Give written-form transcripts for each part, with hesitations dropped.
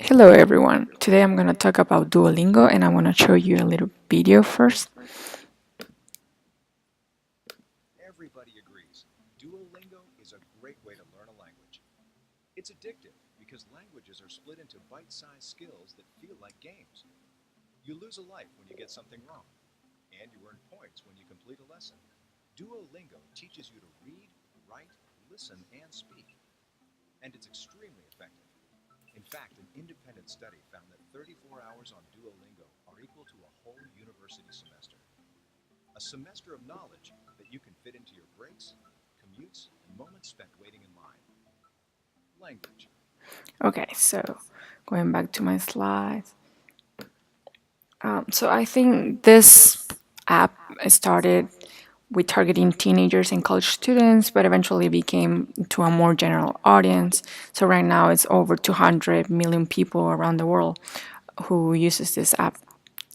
Hello everyone. Today I'm going to talk about Duolingo and I want to show you a little video first. Everybody agrees, Duolingo is a great way to learn a language. It's addictive because languages are split into bite-sized skills that feel like games. You lose a life when you get something wrong, and you earn points when you complete a lesson. Duolingo teaches you to read, write, listen, and speak, and it's extremely effective. In fact, an independent study found that 34 hours on Duolingo are equal to a whole university semester. A semester of knowledge that you can fit into your breaks, commutes, and moments spent waiting in line. Language. Okay, so going back to my slides. So I think this app started with targeting teenagers and college students, but eventually became to a more general audience. So right now it's over 200 million people around the world who uses this app.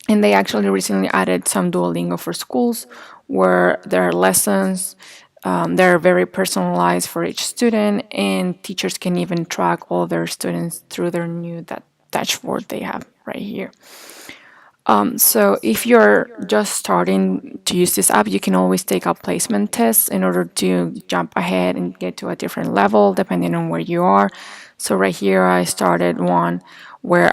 And they actually recently added some Duolingo for schools where there are lessons. They're very personalized for each student, and teachers can even track all their students through their new dashboard they have right here. So if you're just starting to use this app, you can always take a placement test in order to jump ahead and get to a different level depending on where you are. So right here, I started one where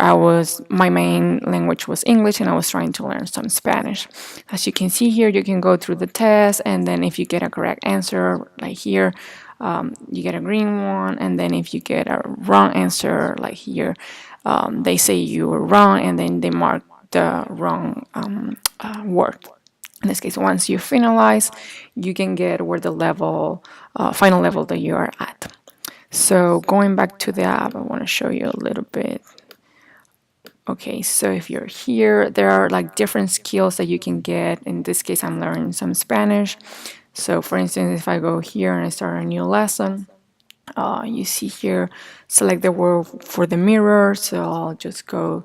my main language was English and I was trying to learn some Spanish. As you can see here, you can go through the test, and then if you get a correct answer, like here, you get a green one, and then if you get a wrong answer, like here, they say you were wrong, and then they mark the wrong word. In this case, once you finalize, you can get where the final level that you are at. So going back to the app, I want to show you a little bit. Okay, so if you're here, there are like different skills that you can get. In this case, I'm learning some Spanish. So for instance, if I go here and I start a new lesson, you see here, select the word for the mirror. So I'll just go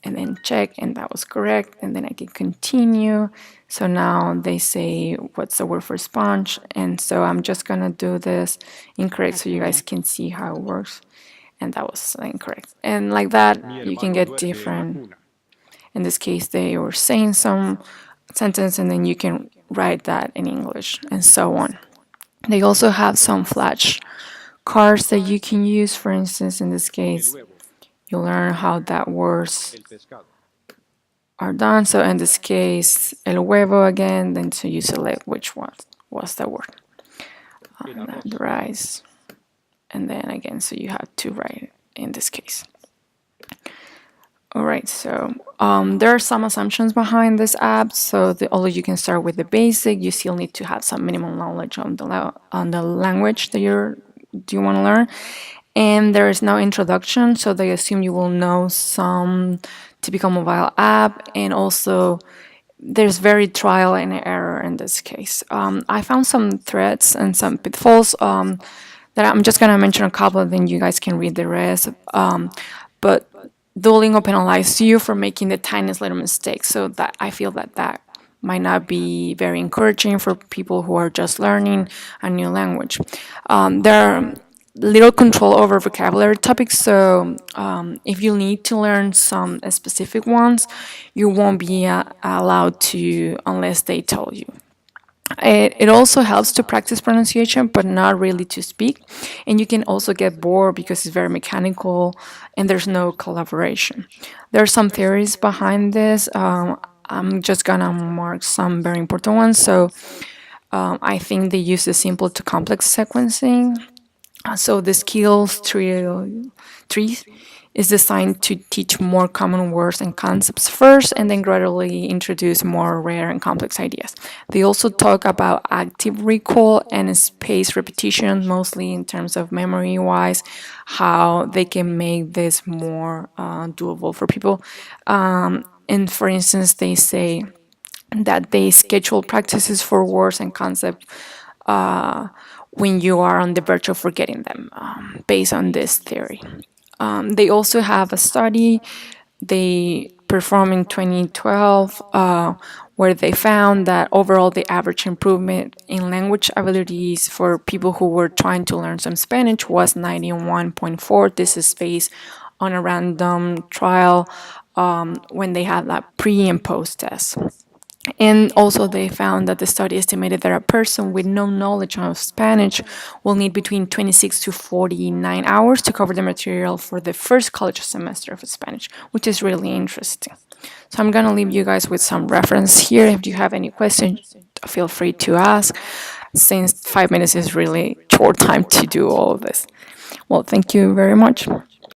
and then check, and that was correct. And then I can continue. So now they say, what's the word for sponge? And so I'm just gonna do this incorrect so you guys can see how it works. And that was incorrect. And like that, you can get different. In this case, they were saying some sentence, and then you can write that in English, and so on. They also have some flash cards that you can use. For instance, in this case, you learn how that words are done. So in this case, el huevo again, then so you select which one was the word. The rice. And then again, so you have to write in this case. All right, so there are some assumptions behind this app. So although you can start with the basic, you still need to have some minimum knowledge on the language that you want to learn. And there is no introduction, so they assume you will know some typical mobile app, and also there's very trial and error in this case. I found some threads and some pitfalls that I'm just gonna mention a couple, then you guys can read the rest. But Duolingo penalizes you for making the tiniest little mistake, so that I feel that might not be very encouraging for people who are just learning a new language. There are little control over vocabulary topics, so if you need to learn some specific ones, you won't be allowed to unless they tell you. It also helps to practice pronunciation, but not really to speak. And you can also get bored because it's very mechanical and there's no collaboration. There are some theories behind this. I'm just gonna mark some very important ones. So I think they use the simple to complex sequencing. So the skills tree is designed to teach more common words and concepts first, and then gradually introduce more rare and complex ideas. They also talk about active recall and spaced repetition, mostly in terms of memory-wise, how they can make this more doable for people. And for instance, they say that they schedule practices for words and concepts when you are on the verge of forgetting them, based on this theory. They also have a study they performed in 2012 where they found that overall the average improvement in language abilities for people who were trying to learn some Spanish was 91.4. This is based on a random trial when they had that pre and post test. And also, they found that the study estimated that a person with no knowledge of Spanish will need between 26 to 49 hours to cover the material for the first college semester of Spanish, which is really interesting. So I'm going to leave you guys with some reference here. If you have any questions, feel free to ask, since 5 minutes is really short time to do all of this. Well, thank you very much.